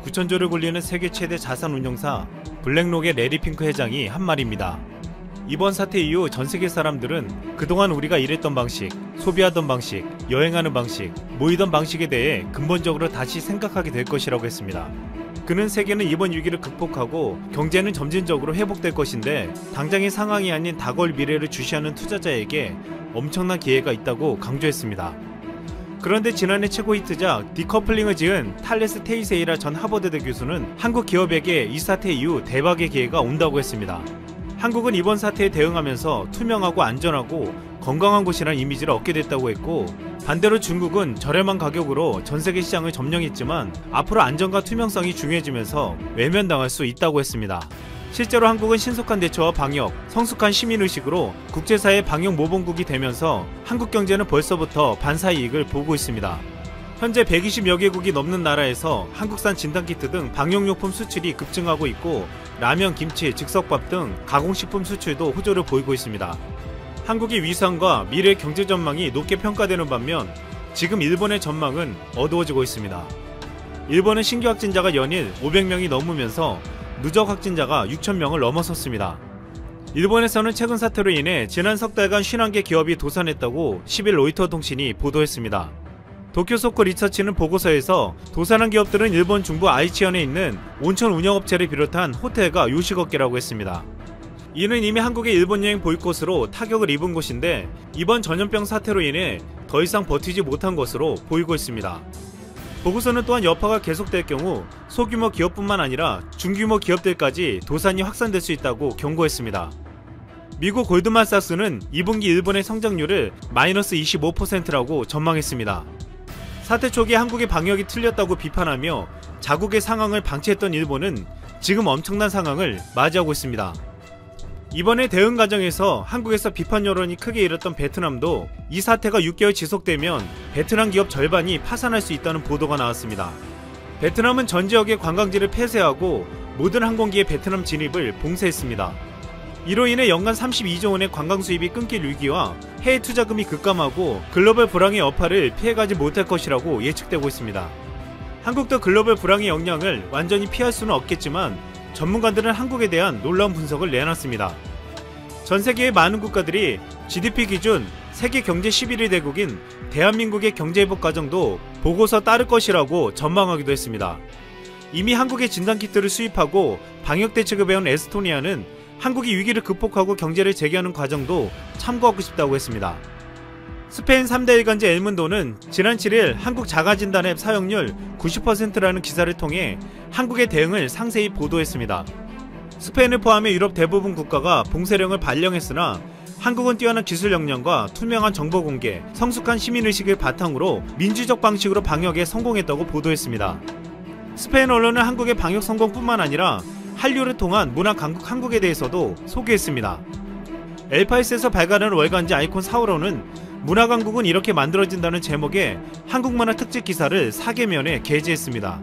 9천조를 굴리는 세계 최대 자산운용사 블랙록의 레리 핑크 회장이 한 말입니다. 이번 사태 이후 전세계 사람들은 그동안 우리가 일했던 방식, 소비하던 방식, 여행하는 방식, 모이던 방식에 대해 근본적으로 다시 생각하게 될 것이라고 했습니다. 그는 세계는 이번 위기를 극복하고 경제는 점진적으로 회복될 것인데 당장의 상황이 아닌 다가올 미래를 주시하는 투자자에게 엄청난 기회가 있다고 강조했습니다. 그런데 지난해 최고 히트작 디커플링을 지은 탈레스 테이세이라 전 하버드대 교수는 한국 기업에게 이 사태 이후 대박의 기회가 온다고 했습니다. 한국은 이번 사태에 대응하면서 투명하고 안전하고 건강한 곳이라는 이미지를 얻게 됐다고 했고, 반대로 중국은 저렴한 가격으로 전세계 시장을 점령했지만 앞으로 안전과 투명성이 중요해지면서 외면당할 수 있다고 했습니다. 실제로 한국은 신속한 대처와 방역, 성숙한 시민의식으로 국제사회 방역 모범국이 되면서 한국 경제는 벌써부터 반사이익을 보고 있습니다. 현재 120여 개국이 넘는 나라에서 한국산 진단키트 등 방역용품 수출이 급증하고 있고, 라면, 김치, 즉석밥 등 가공식품 수출도 호조를 보이고 있습니다. 한국의 위상과 미래 경제 전망이 높게 평가되는 반면 지금 일본의 전망은 어두워지고 있습니다. 일본은 신규 확진자가 연일 500명이 넘으면서 누적 확진자가 6,000명을 넘어섰습니다. 일본에서는 최근 사태로 인해 지난 석 달간 51개 기업이 도산했다고 10일 로이터 통신이 보도했습니다. 도쿄소코 리서치는 보고서에서 도산한 기업들은 일본 중부 아이치현에 있는 온천 운영업체를 비롯한 호텔과 요식업계라고 했습니다. 이는 이미 한국의 일본 여행 보이콧으로 타격을 입은 곳인데 이번 전염병 사태로 인해 더 이상 버티지 못한 것으로 보이고 있습니다. 보고서는 또한 여파가 계속될 경우 소규모 기업뿐만 아니라 중규모 기업들까지 도산이 확산될 수 있다고 경고했습니다. 미국 골드만삭스는 2분기 일본의 성장률을 마이너스 25%라고 전망했습니다. 사태 초기에 한국의 방역이 틀렸다고 비판하며 자국의 상황을 방치했던 일본은 지금 엄청난 상황을 맞이하고 있습니다. 이번에 대응 과정에서 한국에서 비판 여론이 크게 일었던 베트남도 이 사태가 6개월 지속되면 베트남 기업 절반이 파산할 수 있다는 보도가 나왔습니다. 베트남은 전 지역의 관광지를 폐쇄하고 모든 항공기의 베트남 진입을 봉쇄했습니다. 이로 인해 연간 32조 원의 관광 수입이 끊길 위기와 해외 투자금이 급감하고 글로벌 불황의 여파를 피해가지 못할 것이라고 예측되고 있습니다. 한국도 글로벌 불황의 영향을 완전히 피할 수는 없겠지만 전문가들은 한국에 대한 놀라운 분석을 내놨습니다. 전 세계의 많은 국가들이 GDP 기준 세계 경제 11위 대국인 대한민국의 경제회복 과정도 보고서 따를 것이라고 전망하기도 했습니다. 이미 한국의 진단키트를 수입하고 방역대책을 배운 에스토니아는 한국이 위기를 극복하고 경제를 재개하는 과정도 참고하고 싶다고 했습니다. 스페인 3대 일간지 엘문도는 지난 7일 한국 자가진단 앱 사용률 90%라는 기사를 통해 한국의 대응을 상세히 보도했습니다. 스페인을 포함해 유럽 대부분 국가가 봉쇄령을 발령했으나 한국은 뛰어난 기술 역량과 투명한 정보 공개, 성숙한 시민의식을 바탕으로 민주적 방식으로 방역에 성공했다고 보도했습니다. 스페인 언론은 한국의 방역 성공뿐만 아니라 한류를 통한 문화 강국 한국에 대해서도 소개했습니다. 엘파이스에서 발간한 월간지 아이콘 사우로는 문화 강국은 이렇게 만들어진다는 제목의 한국 문화 특집 기사를 4개면에 게재했습니다.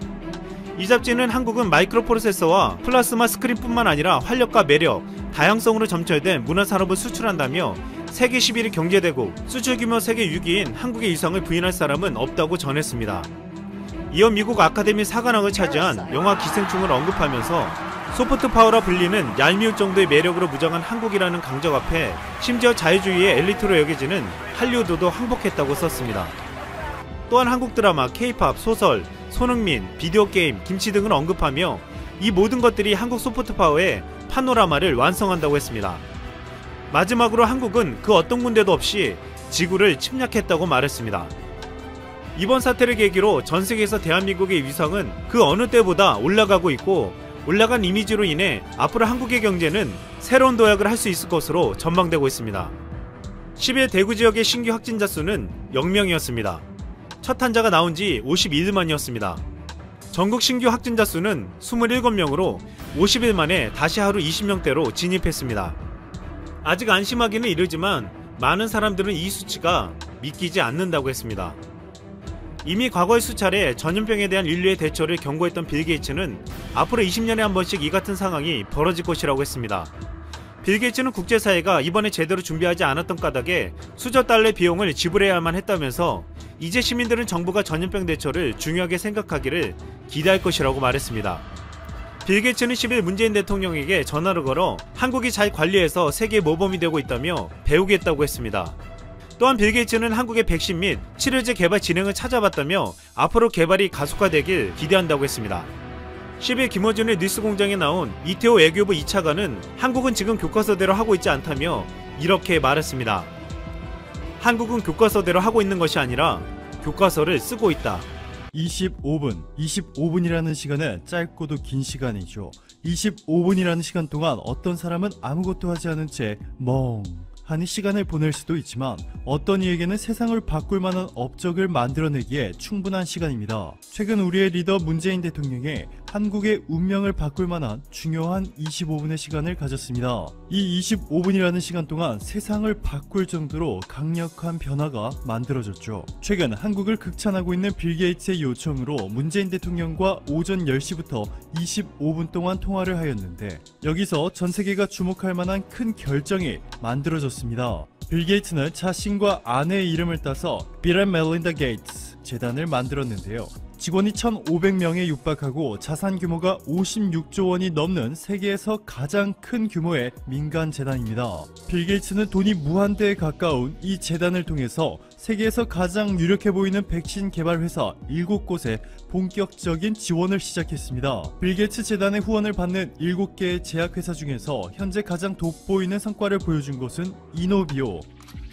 이 잡지는 한국은 마이크로 프로세서와 플라스마 스크린뿐만 아니라 활력과 매력, 다양성으로 점철된 문화산업을 수출한다며 세계 11위 경제대국, 수출규모 세계 6위인 한국의 위상을 부인할 사람은 없다고 전했습니다. 이어 미국 아카데미 사관왕을 차지한 영화 기생충을 언급하면서 소프트 파워라 불리는 얄미울 정도의 매력으로 무장한 한국이라는 강적 앞에 심지어 자유주의의 엘리트로 여겨지는 할리우드도 항복했다고 썼습니다. 또한 한국 드라마, K-팝, 소설, 손흥민, 비디오 게임, 김치 등을 언급하며 이 모든 것들이 한국 소프트 파워의 파노라마를 완성한다고 했습니다. 마지막으로 한국은 그 어떤 군대도 없이 지구를 침략했다고 말했습니다. 이번 사태를 계기로 전 세계에서 대한민국의 위상은 그 어느 때보다 올라가고 있고, 올라간 이미지로 인해 앞으로 한국의 경제는 새로운 도약을 할 수 있을 것으로 전망되고 있습니다. 10일 대구 지역의 신규 확진자 수는 0명이었습니다. 첫 환자가 나온 지 52일 만이었습니다. 전국 신규 확진자 수는 27명으로 50일 만에 다시 하루 20명대로 진입했습니다. 아직 안심하기는 이르지만 많은 사람들은 이 수치가 믿기지 않는다고 했습니다. 이미 과거의 수차례 전염병에 대한 인류의 대처를 경고했던 빌 게이츠는 앞으로 20년에 한 번씩 이 같은 상황이 벌어질 것이라고 했습니다. 빌 게이츠는 국제사회가 이번에 제대로 준비하지 않았던 까닭에 수조 달러의 비용을 지불해야만 했다면서 이제 시민들은 정부가 전염병 대처를 중요하게 생각하기를 기대할 것이라고 말했습니다. 빌 게이츠는 10일 문재인 대통령에게 전화를 걸어 한국이 잘 관리해서 세계 모범이 되고 있다며 배우겠다고 했습니다. 또한 빌 게이츠는 한국의 백신 및 치료제 개발 진행을 찾아봤다며 앞으로 개발이 가속화되길 기대한다고 했습니다. 10일 김어준의 뉴스공장에 나온 이태호 외교부 2차관은 한국은 지금 교과서대로 하고 있지 않다며 이렇게 말했습니다. 한국은 교과서대로 하고 있는 것이 아니라 교과서를 쓰고 있다. 25분이라는 시간은 짧고도 긴 시간이죠. 25분이라는 시간 동안 어떤 사람은 아무것도 하지 않은 채 멍하니 시간을 보낼 수도 있지만 어떤 이에게는 세상을 바꿀 만한 업적을 만들어내기에 충분한 시간입니다. 최근 우리의 리더 문재인 대통령이 한국의 운명을 바꿀 만한 중요한 25분의 시간을 가졌습니다. 이 25분이라는 시간 동안 세상을 바꿀 정도로 강력한 변화가 만들어졌죠. 최근 한국을 극찬하고 있는 빌 게이츠의 요청으로 문재인 대통령과 오전 10시부터 25분 동안 통화를 하였는데 여기서 전 세계가 주목할 만한 큰 결정이 만들어졌습니다. 빌 게이츠는 자신과 아내의 이름을 따서 빌 앤 멜린다 게이츠 재단을 만들었는데요. 직원이 1,500명에 육박하고 자산 규모가 56조 원이 넘는 세계에서 가장 큰 규모의 민간 재단입니다. 빌 게이츠는 돈이 무한대에 가까운 이 재단을 통해서 세계에서 가장 유력해 보이는 백신 개발 회사 7곳에 본격적인 지원을 시작했습니다. 빌 게이츠 재단의 후원을 받는 7개의 제약회사 중에서 현재 가장 돋보이는 성과를 보여준 곳은 이노비오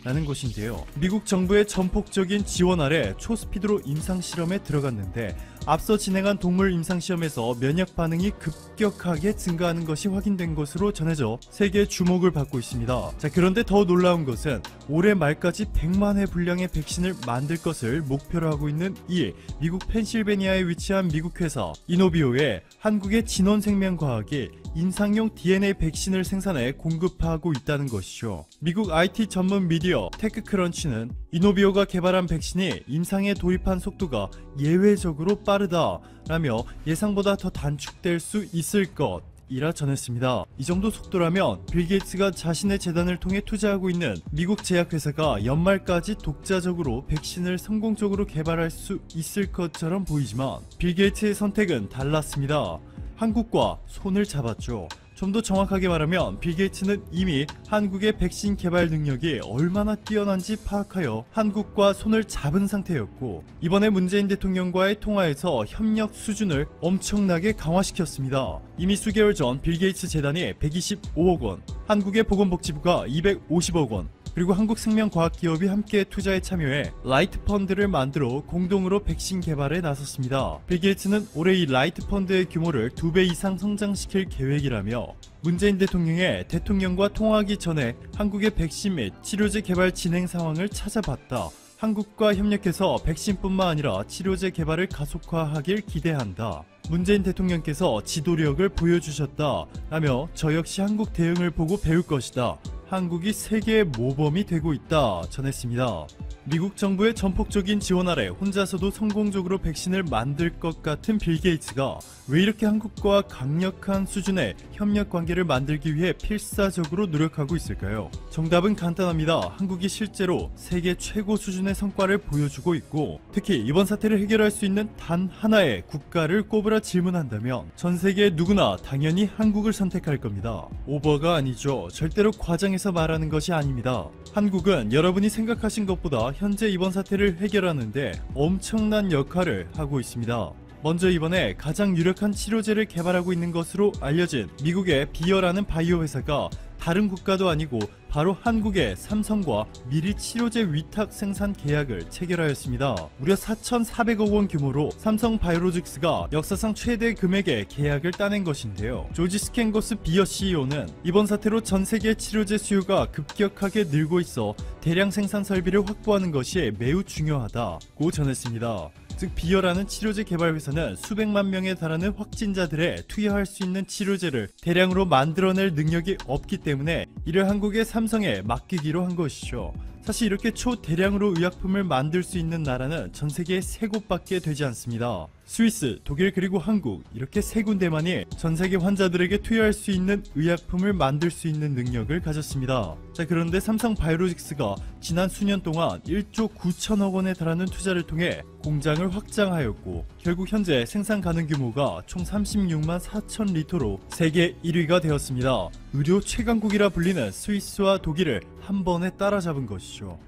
라는 곳인데요. 미국 정부의 전폭적인 지원 아래 초스피드로 임상실험에 들어갔는데 앞서 진행한 동물 임상시험에서 면역 반응이 급격하게 증가하는 것이 확인된 것으로 전해져 세계의 주목을 받고 있습니다. 자, 그런데 더 놀라운 것은 올해 말까지 100만 회 분량의 백신을 만들 것을 목표로 하고 있는 이 미국 펜실베니아에 위치한 미국 회사 이노비오에 한국의 진원생명과학이 임상용 DNA 백신을 생산해 공급하고 있다는 것이죠. 미국 IT 전문 미디어 테크크런치는 이노비오가 개발한 백신이 임상에 도입한 속도가 예외적으로 빠르다라며 예상보다 더 단축될 수 있을 것이라 전했습니다. 이 정도 속도라면 빌 게이츠가 자신의 재단을 통해 투자하고 있는 미국 제약회사가 연말까지 독자적으로 백신을 성공적으로 개발할 수 있을 것처럼 보이지만 빌 게이츠의 선택은 달랐습니다. 한국과 손을 잡았죠. 좀 더 정확하게 말하면 빌 게이츠는 이미 한국의 백신 개발 능력이 얼마나 뛰어난지 파악하여 한국과 손을 잡은 상태였고 이번에 문재인 대통령과의 통화에서 협력 수준을 엄청나게 강화시켰습니다. 이미 수개월 전 빌 게이츠 재단이 125억 원, 한국의 보건복지부가 250억 원, 그리고 한국생명과학기업이 함께 투자에 참여해 라이트 펀드를 만들어 공동으로 백신 개발에 나섰습니다. 빌 게이츠는 올해 이 라이트 펀드의 규모를 2배 이상 성장시킬 계획이라며 문재인 대통령의 대통령과 통화하기 전에 한국의 백신 및 치료제 개발 진행 상황을 찾아봤다. 한국과 협력해서 백신뿐만 아니라 치료제 개발을 가속화하길 기대한다. 문재인 대통령께서 지도력을 보여주셨다 라며 저 역시 한국 대응을 보고 배울 것이다. 한국이 세계의 모범이 되고 있다 전했습니다. 미국 정부의 전폭적인 지원 아래 혼자서도 성공적으로 백신을 만들 것 같은 빌 게이츠가 왜 이렇게 한국과 강력한 수준의 협력 관계를 만들기 위해 필사적으로 노력하고 있을까요? 정답은 간단합니다. 한국이 실제로 세계 최고 수준의 성과를 보여주고 있고 특히 이번 사태를 해결할 수 있는 단 하나의 국가를 꼽으라 질문한다면 전 세계 누구나 당연히 한국을 선택할 겁니다. 오버가 아니죠. 절대로 과장해서 말하는 것이 아닙니다. 한국은 여러분이 생각하신 것보다 현재 이번 사태를 해결하는데 엄청난 역할을 하고 있습니다. 먼저 이번에 가장 유력한 치료제를 개발하고 있는 것으로 알려진 미국의 비어라는 바이오 회사가 다른 국가도 아니고 바로 한국의 삼성과 미리 치료제 위탁 생산 계약을 체결하였습니다. 무려 4,400억 원 규모로 삼성 바이오로직스가 역사상 최대 금액의 계약을 따낸 것인데요. 조지 스캔거스 비어 CEO는 이번 사태로 전 세계 치료제 수요가 급격하게 늘고 있어 대량 생산 설비를 확보하는 것이 매우 중요하다고 전했습니다. 즉 비어라는 치료제 개발 회사는 수백만 명에 달하는 확진자들의 투여할 수 있는 치료제를 대량으로 만들어낼 능력이 없기 때문에 이를 한국의 삼성에 맡기기로 한 것이죠. 사실 이렇게 초대량으로 의약품을 만들 수 있는 나라는 전 세계에 3곳밖에 되지 않습니다. 스위스, 독일 그리고 한국 이렇게 3군데만이 전 세계 환자들에게 투여할 수 있는 의약품을 만들 수 있는 능력을 가졌습니다. 자, 그런데 삼성 바이오로직스가 지난 수년 동안 1조 9천억 원에 달하는 투자를 통해 공장을 확장하였고 결국 현재 생산 가능 규모가 총 36만 4천 리터로 세계 1위가 되었습니다. 의료 최강국이라 불리는 스위스와 독일을 한 번에 따라잡은 것이죠.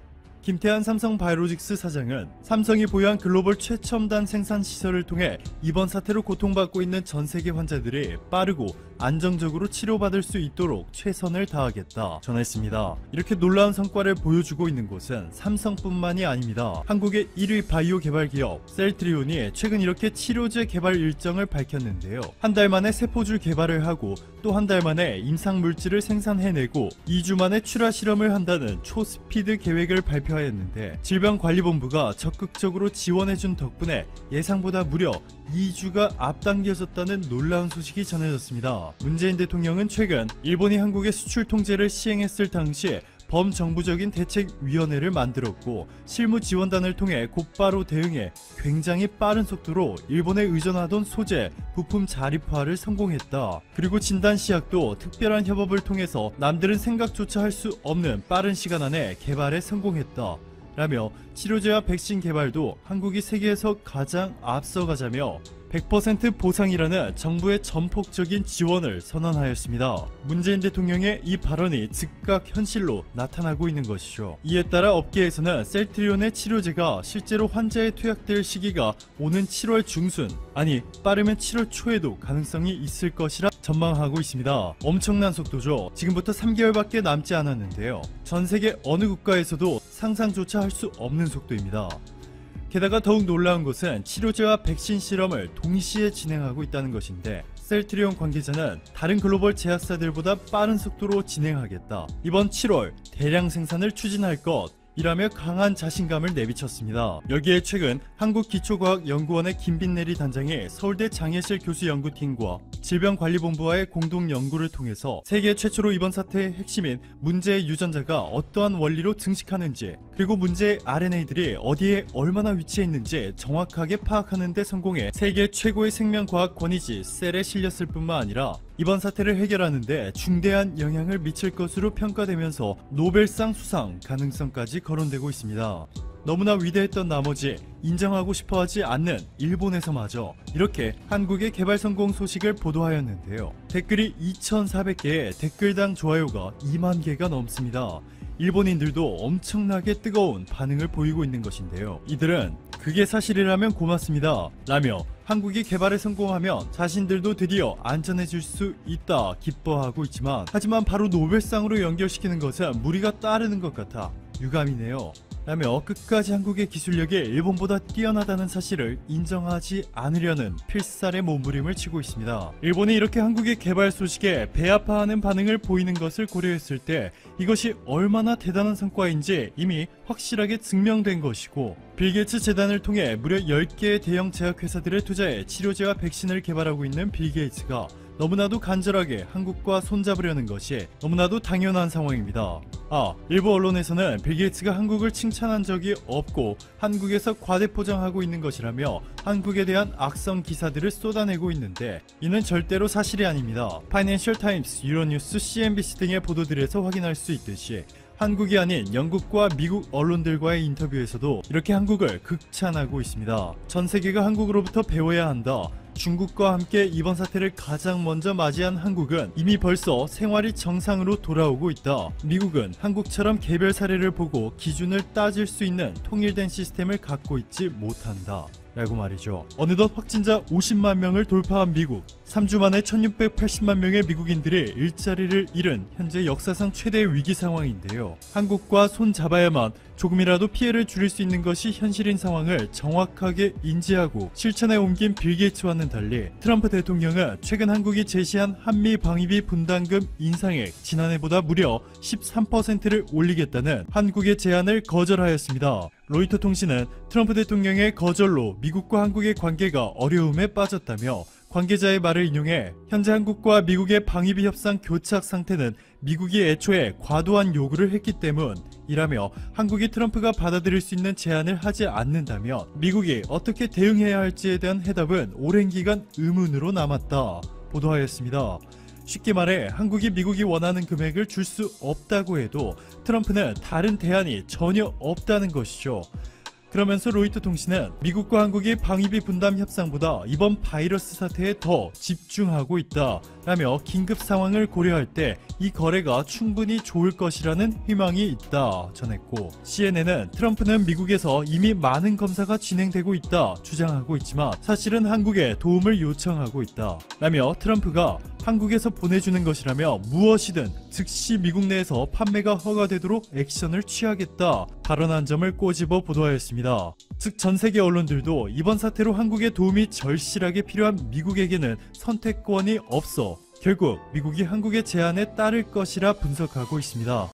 김태한 삼성바이오로직스 사장은 삼성이 보유한 글로벌 최첨단 생산 시설을 통해 이번 사태로 고통받고 있는 전 세계 환자들이 빠르고 안정적으로 치료받을 수 있도록 최선을 다하겠다 전했습니다. 이렇게 놀라운 성과를 보여주고 있는 곳은 삼성뿐만이 아닙니다. 한국의 1위 바이오 개발 기업 셀트리온이 최근 이렇게 치료제 개발 일정을 밝혔는데요. 한 달 만에 세포줄 개발을 하고 또 한 달 만에 임상 물질을 생산해내고 2주 만에 출하 실험을 한다는 초스피드 계획을 발표하였는데 질병관리본부가 적극적으로 지원해준 덕분에 예상보다 무려 2주가 앞당겨졌다는 놀라운 소식이 전해졌습니다. 문재인 대통령은 최근 일본이 한국의 수출 통제를 시행했을 당시 범정부적인 대책위원회를 만들었고 실무 지원단을 통해 곧바로 대응해 굉장히 빠른 속도로 일본에 의존하던 소재, 부품 자립화를 성공했다. 그리고 진단시약도 특별한 협업을 통해서 남들은 생각조차 할 수 없는 빠른 시간 안에 개발에 성공했다. 라며 치료제와 백신 개발도 한국이 세계에서 가장 앞서가자며 100% 보상이라는 정부의 전폭적인 지원을 선언하였습니다. 문재인 대통령의 이 발언이 즉각 현실로 나타나고 있는 것이죠. 이에 따라 업계에서는 셀트리온의 치료제가 실제로 환자에 투약될 시기가 오는 7월 중순, 아니 빠르면 7월 초에도 가능성이 있을 것이라 전망하고 있습니다. 엄청난 속도죠. 지금부터 3개월밖에 남지 않았는데요. 전 세계 어느 국가에서도 상상조차 할 수 없는 속도입니다. 게다가 더욱 놀라운 것은 치료제와 백신 실험을 동시에 진행하고 있다는 것인데 셀트리온 관계자는 다른 글로벌 제약사들보다 빠른 속도로 진행하겠다. 이번 7월 대량 생산을 추진할 것 이라며 강한 자신감을 내비쳤습니다. 여기에 최근 한국기초과학연구원의 김빈내리 단장이 서울대 장애실 교수 연구팀과 질병관리본부와의 공동 연구를 통해서 세계 최초로 이번 사태의 핵심인 문제의 유전자가 어떠한 원리로 증식하는지 그리고 문제의 RNA들이 어디에 얼마나 위치해 있는지 정확하게 파악하는 데 성공해 세계 최고의 생명과학 권위지 셀에 실렸을 뿐만 아니라 이번 사태를 해결하는 데 중대한 영향을 미칠 것으로 평가되면서 노벨상 수상 가능성까지 거론되고 있습니다. 너무나 위대했던 나머지 인정하고 싶어하지 않는 일본에서마저 이렇게 한국의 개발 성공 소식을 보도하였는데요. 댓글이 2,400개에 댓글당 좋아요가 2만 개가 넘습니다. 일본인들도 엄청나게 뜨거운 반응을 보이고 있는 것인데요. 이들은 그게 사실이라면 고맙습니다 라며 한국이 개발에 성공하면 자신들도 드디어 안전해질 수 있다 기뻐하고 있지만 하지만 바로 노벨상으로 연결시키는 것은 무리가 따르는 것 같아 유감이네요 라며 끝까지 한국의 기술력이 일본보다 뛰어나다는 사실을 인정하지 않으려는 필살의 몸부림을 치고 있습니다. 일본이 이렇게 한국의 개발 소식에 배아파하는 반응을 보이는 것을 고려했을 때 이것이 얼마나 대단한 성과인지 이미 확실하게 증명된 것이고 빌 게이츠 재단을 통해 무려 10개의 대형 제약회사들을 투자해 치료제와 백신을 개발하고 있는 빌 게이츠가 너무나도 간절하게 한국과 손잡으려는 것이 너무나도 당연한 상황입니다. 일부 언론에서는 빌 게이츠가 한국을 칭찬한 적이 없고 한국에서 과대포장하고 있는 것이라며 한국에 대한 악성 기사들을 쏟아내고 있는데 이는 절대로 사실이 아닙니다. 파이낸셜 타임스, 유로뉴스, CNBC 등의 보도들에서 확인할 수 있듯이 한국이 아닌 영국과 미국 언론들과의 인터뷰에서도 이렇게 한국을 극찬하고 있습니다. 전 세계가 한국으로부터 배워야 한다. 중국과 함께 이번 사태를 가장 먼저 맞이한 한국은 이미 벌써 생활이 정상으로 돌아오고 있다. 미국은 한국처럼 개별 사례를 보고 기준을 따질 수 있는 통일된 시스템을 갖고 있지 못한다. 라고 말이죠. 어느덧 확진자 50만 명을 돌파한 미국. 3주 만에 1680만 명의 미국인들이 일자리를 잃은 현재 역사상 최대의 위기 상황인데요. 한국과 손 잡아야만 조금이라도 피해를 줄일 수 있는 것이 현실인 상황을 정확하게 인지하고 실천에 옮긴 빌 게이츠와는 달리 트럼프 대통령은 최근 한국이 제시한 한미 방위비 분담금 인상액 지난해보다 무려 13%를 올리겠다는 한국의 제안을 거절하였습니다. 로이터 통신은 트럼프 대통령의 거절로 미국과 한국의 관계가 어려움에 빠졌다며 관계자의 말을 인용해 현재 한국과 미국의 방위비 협상 교착 상태는 미국이 애초에 과도한 요구를 했기 때문이라며 한국이 트럼프가 받아들일 수 있는 제안을 하지 않는다면 미국이 어떻게 대응해야 할지에 대한 해답은 오랜 기간 의문으로 남았다 보도하였습니다. 쉽게 말해 한국이 미국이 원하는 금액을 줄 수 없다고 해도 트럼프는 다른 대안이 전혀 없다는 것이죠. 그러면서 로이터 통신은 미국과 한국이 방위비 분담 협상보다 이번 바이러스 사태에 더 집중하고 있다 라며 긴급 상황을 고려할 때 이 거래가 충분히 좋을 것이라는 희망이 있다 전했고, CNN은 트럼프는 미국에서 이미 많은 검사가 진행되고 있다 주장하고 있지만 사실은 한국에 도움을 요청하고 있다 라며 트럼프가 한국에서 보내주는 것이라며 무엇이든 즉시 미국 내에서 판매가 허가되도록 액션을 취하겠다 발언한 점을 꼬집어 보도하였습니다. 즉 전 세계 언론들도 이번 사태로 한국의 도움이 절실하게 필요한 미국에게는 선택권이 없어 결국 미국이 한국의 제안에 따를 것이라 분석하고 있습니다.